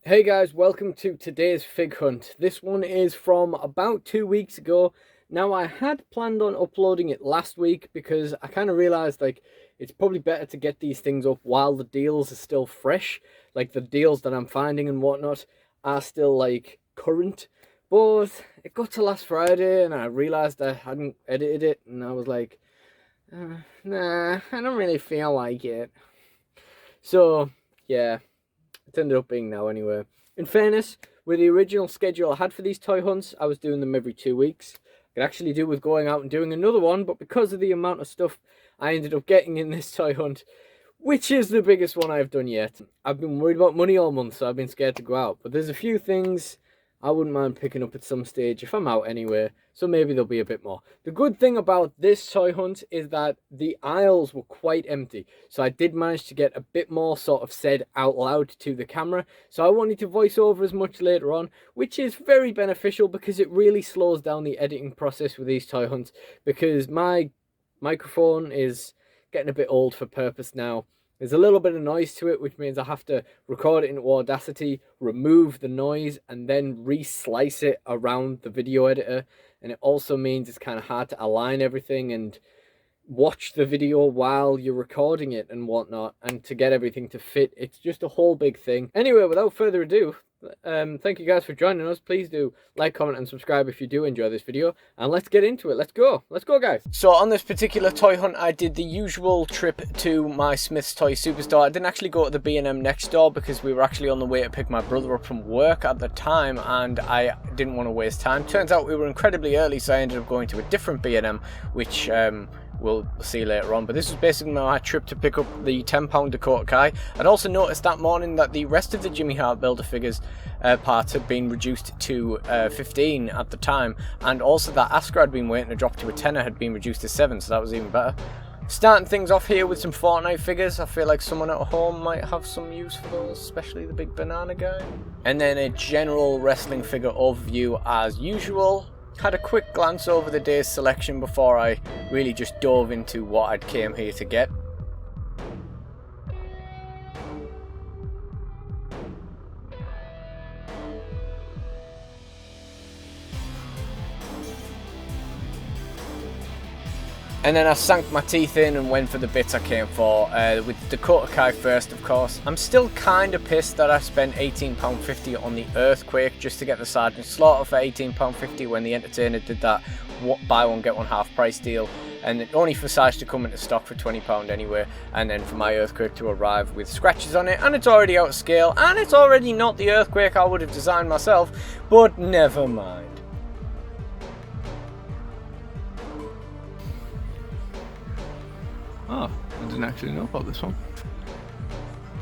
Hey guys, welcome to today's fig hunt. This one is from about 2 weeks ago. Now I had planned on uploading it last week because I kind of realized it's probably better to get these things up while the deals are still fresh. Like the deals that I'm finding and whatnot are still current. But it got to last Friday and I realized I hadn't edited it and I was like, nah, I don't really feel like it. So yeah, it ended up being now anyway. In fairness, with the original schedule I had for these toy hunts, I was doing them every 2 weeks. I could actually do with going out and doing another one, but because of the amount of stuff I ended up getting in this toy hunt, which is the biggest one I've done yet, I've been worried about money all month, so I've been scared to go out. But there's a few things I wouldn't mind picking up at some stage if I'm out anyway, so maybe there'll be a bit more. The good thing about this toy hunt is that the aisles were quite empty, so I did manage to get a bit more sort of said out loud to the camera, so I wanted to voice over as much later on, which is very beneficial because it really slows down the editing process with these toy hunts, because my microphone is getting a bit old for purpose now. There's a little bit of noise to it, which means I have to record it into Audacity, remove the noise, and then re-slice it around the video editor. And it also means it's kind of hard to align everything and watch the video while you're recording it and whatnot, and to get everything to fit. It's just a whole big thing. Anyway, without further ado, thank you guys for joining us. Please do like, comment, and subscribe if you do enjoy this video, and let's get into it. Let's go, guys. So on this particular toy hunt, I did the usual trip to my Smyths Toy Superstore. I didn't actually go to the B&M next door because we were actually on the way to pick my brother up from work at the time, and I didn't want to waste time. Turns out we were incredibly early, so I ended up going to a different B&M, which we'll see later on. But this was basically my trip to pick up the £10 Dakota Kai. I'd also noticed that morning that the rest of the Jimmy Hart Build-A-Figures parts had been reduced to 15 at the time, and also that Astra had been waiting to drop to a tenner had been reduced to 7, so that was even better. Starting things off here with some Fortnite figures. I feel like someone at home might have some use for those, especially the big banana guy. And then a general wrestling figure overview as usual. Had a quick glance over the day's selection before I really just dove into what I'd came here to get. And then I sank my teeth in and went for the bits I came for, with Dakota Kai first, of course. I'm still kind of pissed that I spent £18.50 on the Earthquake just to get the Sergeant Slaughter for £18.50 when the Entertainer did that buy one get one half price deal, and only for Sarge to come into stock for £20 anyway, and then for my Earthquake to arrive with scratches on it, and it's already out of scale, and it's already not the Earthquake I would have designed myself, but never mind. Oh, I didn't actually know about this one.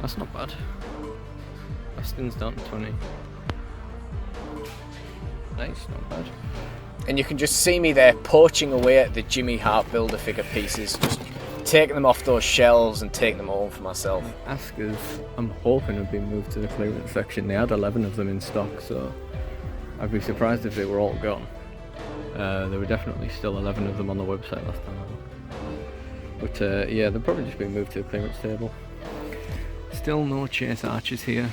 That's not bad. Aston's down to 20. Nice, not bad. And you can just see me there poaching away at the Jimmy Hart Build-A-Figure pieces, just taking them off those shelves and taking them home for myself. Askas, I'm hoping have been moved to the clearance section. They had 11 of them in stock, so I'd be surprised if they were all gone. There were definitely still 11 of them on the website last time I looked. But yeah, they've probably just been moved to the clearance table. Still no Chase Archers here.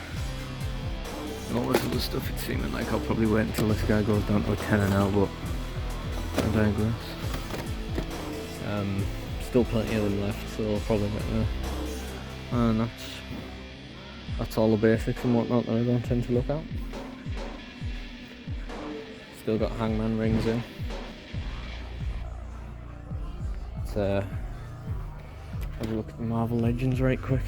And all this other stuff, it's seeming like I'll probably wait until this guy goes down to a tenner now, but I digress. Still plenty of them left, so I'll probably get there. And that's all the basics and whatnot that I don't tend to look at. Still got Hangman rings in. Let's have a look at the Marvel Legends right quick.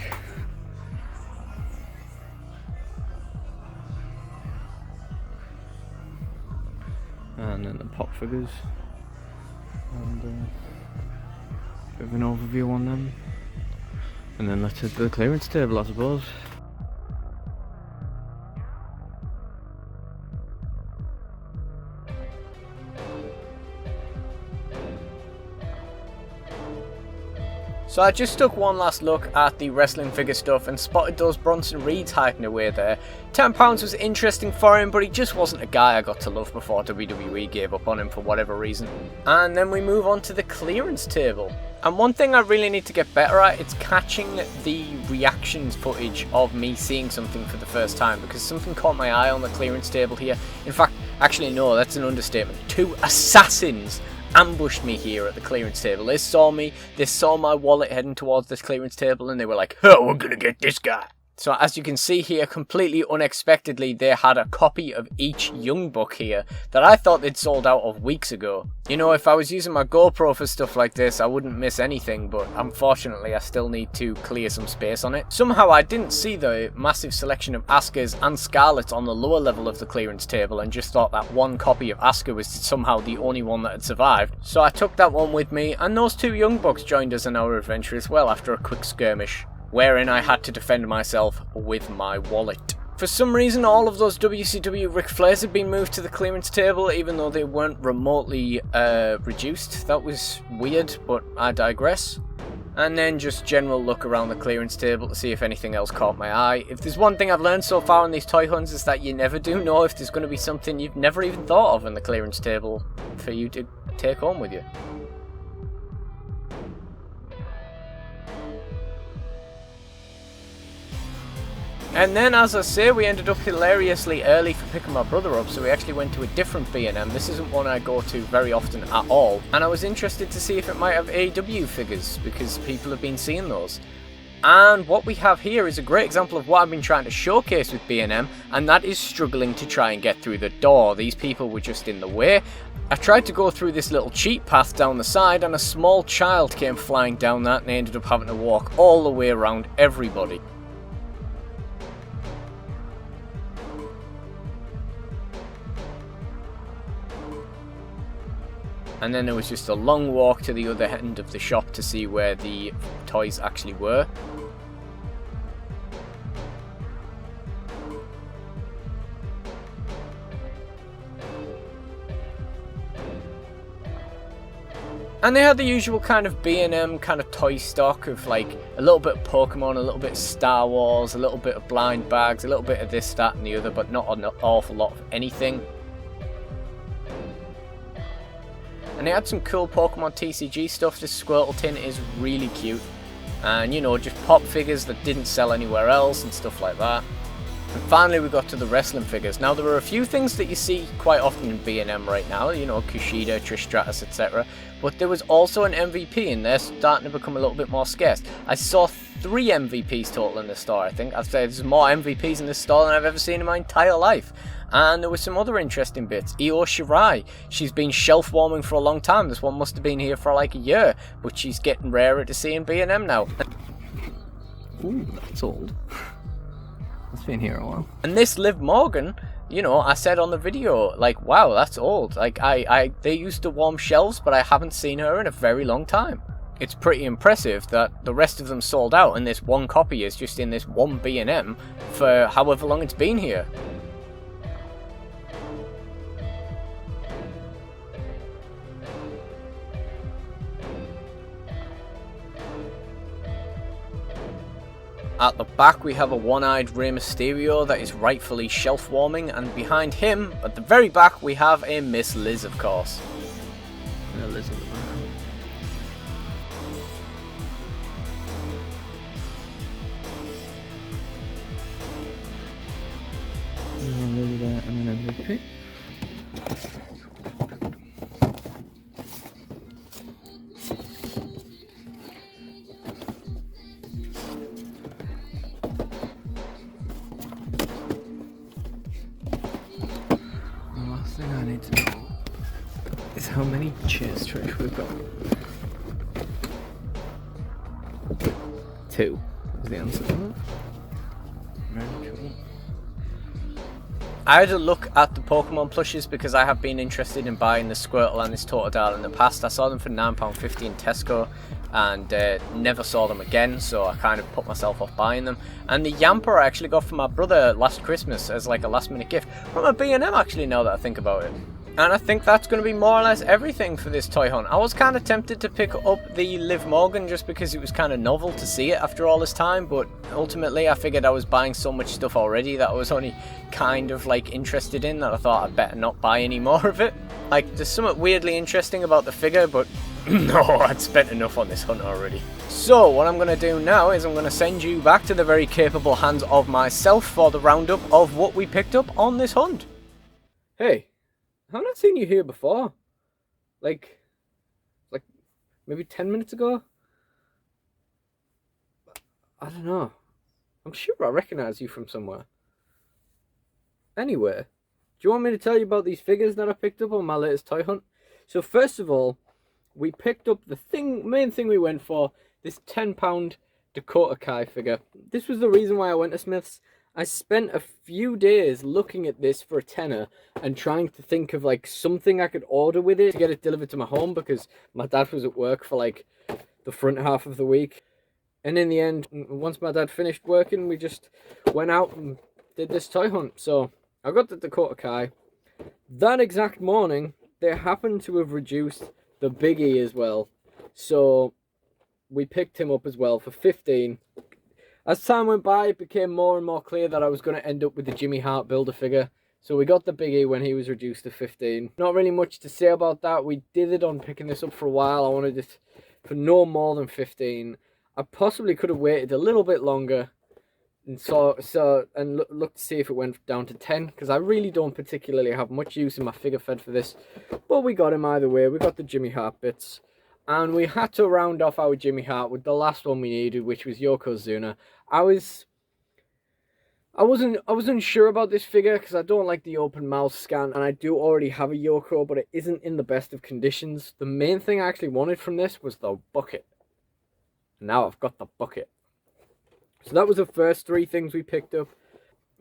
And then the pop figures. And bit of an overview on them. And then let's head to the clearance table, I suppose. So I just took one last look at the wrestling figure stuff and spotted those Bronson Reeds hiding away there. £10 was interesting for him, but he just wasn't a guy I got to love before WWE gave up on him for whatever reason. And then we move on to the clearance table. And one thing I really need to get better at is catching the reactions footage of me seeing something for the first time, because something caught my eye on the clearance table here. In fact, actually no, that's an understatement. 2 assassins ambushed me here at the clearance table. They saw me, they saw my wallet heading towards this clearance table, and they were like, "Oh, we're gonna get this guy." So as you can see here, completely unexpectedly, they had a copy of each Young Buck here that I thought they'd sold out of weeks ago. You know, if I was using my GoPro for stuff like this, I wouldn't miss anything, but unfortunately I still need to clear some space on it. Somehow I didn't see the massive selection of Asukas and Scarletts on the lower level of the clearance table, and just thought that one copy of Asuka was somehow the only one that had survived. So I took that one with me, and those 2 Young Bucks joined us in our adventure as well after a quick skirmish, wherein I had to defend myself with my wallet. For some reason, all of those WCW Ric Flairs had been moved to the clearance table, even though they weren't remotely reduced. That was weird, but I digress. And then just general look around the clearance table to see if anything else caught my eye. If there's one thing I've learned so far in these toy hunts, is that you never do know if there's going to be something you've never even thought of in the clearance table for you to take home with you. And then, as I say, we ended up hilariously early for picking my brother up, so we actually went to a different B&M. This isn't one I go to very often at all, and I was interested to see if it might have AEW figures, because people have been seeing those. And what we have here is a great example of what I've been trying to showcase with B&M, and that is struggling to try and get through the door. These people were just in the way. I tried to go through this little cheat path down the side, and a small child came flying down that, and I ended up having to walk all the way around everybody. And then there was just a long walk to the other end of the shop to see where the toys actually were. And they had the usual kind of B&M kind of toy stock of like a little bit of Pokemon, a little bit of Star Wars, a little bit of blind bags, a little bit of this, that and the other, but not an awful lot of anything. And they had some cool Pokemon TCG stuff. This Squirtle tin is really cute. And, you know, just pop figures that didn't sell anywhere else and stuff like that. And finally we got to the wrestling figures. Now there are a few things that you see quite often in B&M right now, you know, Kushida, Trish Stratus, etc. But there was also an MVP and they're starting to become a little bit more scarce. I saw 3 MVPs total in the store, I think. I'd say there's more MVPs in this store than I've ever seen in my entire life. And there were some other interesting bits. Io Shirai, she's been shelf warming for a long time. This one must have been here for like a year, but she's getting rarer to see in B&M now. Ooh, that's old. That's been here a while. And this Liv Morgan, you know, I said on the video, like, wow, that's old. Like, they used to warm shelves, but I haven't seen her in a very long time. It's pretty impressive that the rest of them sold out and this one copy is just in this one B&M for however long it's been here. At the back we have a one-eyed Rey Mysterio that is rightfully shelf warming, and behind him, at the very back, we have a Miss Liz, of course. No, Liz at the back. Liz there and an MVP. I need to know is how many cheers tricks we've got. 2 is the answer. Very cool. I had a look at the Pokemon plushes because I have been interested in buying the Squirtle and this Totodile in the past. I saw them for £9.50 in Tesco and never saw them again, so I kind of put myself off buying them. And the Yamper I actually got for my brother last Christmas as like a last minute gift from a B&M actually, now that I think about it. And I think that's going to be more or less everything for this toy hunt. I was kind of tempted to pick up the Liv Morgan just because it was kind of novel to see it after all this time, but ultimately I figured I was buying so much stuff already that I was only kind of like interested in that I thought I'd better not buy any more of it. Like, there's something weirdly interesting about the figure, but no, I'd spent enough on this hunt already. So what I'm going to do now is I'm going to send you back to the very capable hands of myself for the roundup of what we picked up on this hunt. Hey, haven't I seen you here before? Like maybe 10 minutes ago? I don't know. I'm sure I recognize you from somewhere. Anyway, do you want me to tell you about these figures that I picked up on my latest toy hunt? So first of all, we picked up the main thing we went for, this £10 Dakota Kai figure. This was the reason why I went to Smyths. I spent a few days looking at this for a tenner and trying to think of like something I could order with it to get it delivered to my home, because my dad was at work for like the front half of the week. And in the end, once my dad finished working, we just went out and did this toy hunt. So I got the Dakota Kai. That exact morning, they happened to have reduced the Big E as well. So we picked him up as well for 15. As time went by, it became more and more clear that I was going to end up with the Jimmy Hart Build-A-Figure. So we got the Big E when he was reduced to 15. Not really much to say about that. We did it on picking this up for a while. I wanted it for no more than 15. I possibly could have waited a little bit longer and look to see if it went down to 10, because I really don't particularly have much use in my figure fed for this. But we got him either way. We got the Jimmy Hart bits. And we had to round off our Jimmy Hart with the last one we needed, which was Yokozuna. I wasn't sure about this figure because I don't like the open mouth scan, and I do already have a Yoko, but it isn't in the best of conditions. The main thing I actually wanted from this was the bucket. Now I've got the bucket. So that was the first three things we picked up.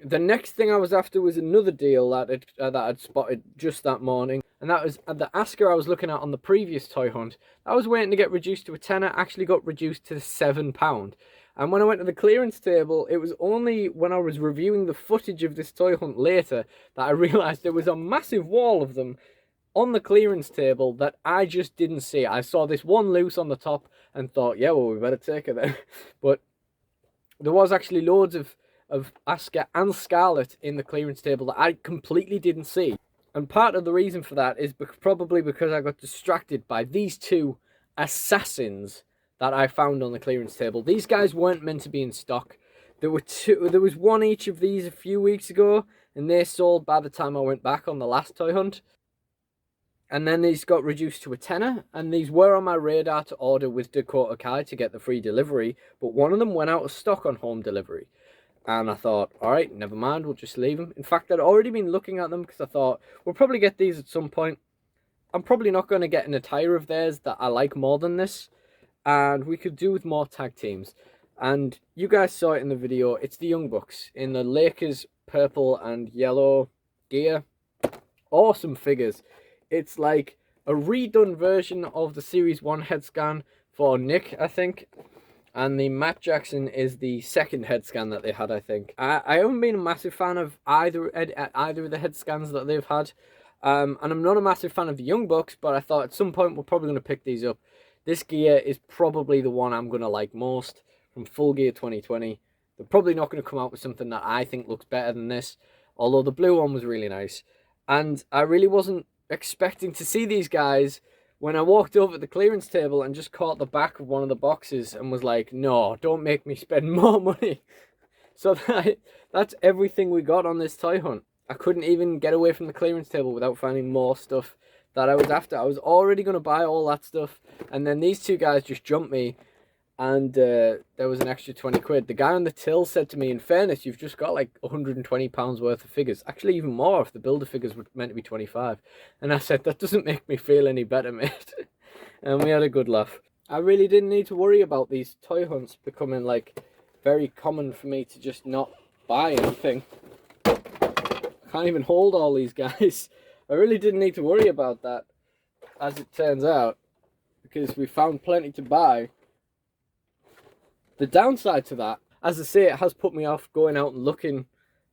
The next thing I was after was another deal that I'd spotted just that morning. And that was the Asker I was looking at on the previous toy hunt. I was waiting to get reduced to a tenner, actually got reduced to £7. And when I went to the clearance table, it was only when I was reviewing the footage of this toy hunt later that I realised there was a massive wall of them on the clearance table that I just didn't see. I saw this one loose on the top and thought, yeah, well, we better take it then. But there was actually loads of Asker and Scarlet in the clearance table that I completely didn't see. And part of the reason for that is probably because I got distracted by these two assassins that I found on the clearance table. These guys weren't meant to be in stock. There was one each of these a few weeks ago, and they sold by the time I went back on the last toy hunt. And then these got reduced to a tenner, and these were on my radar to order with Dakota Kai to get the free delivery, but one of them went out of stock on home delivery. And I thought, all right, never mind, we'll just leave them. In fact, I'd already been looking at them because I thought, we'll probably get these at some point. I'm probably not going to get an attire of theirs that I like more than this. And we could do with more tag teams. And you guys saw it in the video. It's the Young Bucks in the Lakers purple and yellow gear. Awesome figures. It's like a redone version of the Series 1 head scan for Nick, I think. And the Matt Jackson is the second head scan that they had, I think. I haven't been a massive fan of either of the head scans that they've had. And I'm not a massive fan of the Young Bucks, but I thought at some point we're probably going to pick these up. This gear is probably the one I'm going to like most from Full Gear 2020. They're probably not going to come out with something that I think looks better than this. Although the blue one was really nice. And I really wasn't expecting to see these guys when I walked over at the clearance table and just caught the back of one of the boxes and was like, no, don't make me spend more money. So that's everything we got on this toy hunt. I couldn't even get away from the clearance table without finding more stuff that I was after. I was already going to buy all that stuff, and then these two guys just jumped me, and there was an extra 20 quid. The guy on the till said to me, in fairness, you've just got like £120 worth of figures. Actually, even more if the Build-A-Figures were meant to be 25. And I said, that doesn't make me feel any better, mate. And we had a good laugh. I really didn't need to worry about these toy hunts becoming like very common for me to just not buy anything. I can't even hold all these guys. I really didn't need to worry about that, as it turns out, because we found plenty to buy. The downside to that, as I say, it has put me off going out and looking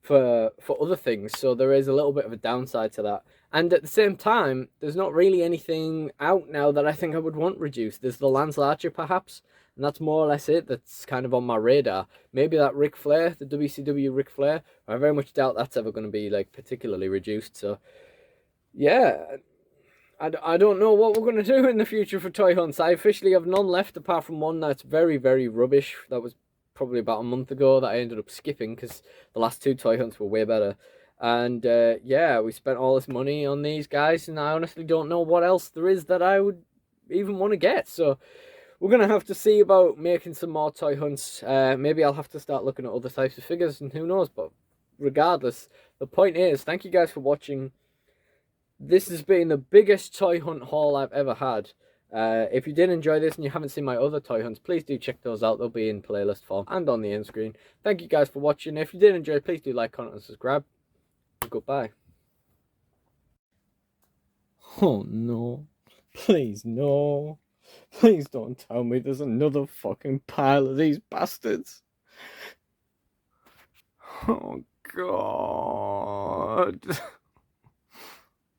for other things. So there is a little bit of a downside to that. And at the same time, there's not really anything out now that I think I would want reduced. There's the Lance Archer, perhaps, and that's more or less it. That's kind of on my radar. Maybe that Ric Flair, the WCW Ric Flair. I very much doubt that's ever going to be like particularly reduced. So yeah, I don't know what we're going to do in the future for toy hunts. I officially have none left apart from one that's very, very rubbish. That was probably about a month ago that I ended up skipping because the last two toy hunts were way better. And yeah, we spent all this money on these guys, and I honestly don't know what else there is that I would even want to get. So we're going to have to see about making some more toy hunts. Maybe I'll have to start looking at other types of figures, and who knows. But regardless, the point is, thank you guys for watching. This has been the biggest toy hunt haul I've ever had. If you did enjoy this and you haven't seen my other toy hunts, please do check those out. They'll be in playlist form and on the end screen. Thank you guys for watching. If you did enjoy, please do like, comment, and subscribe. Goodbye. Oh no. Please no. Please don't tell me there's another fucking pile of these bastards. Oh god.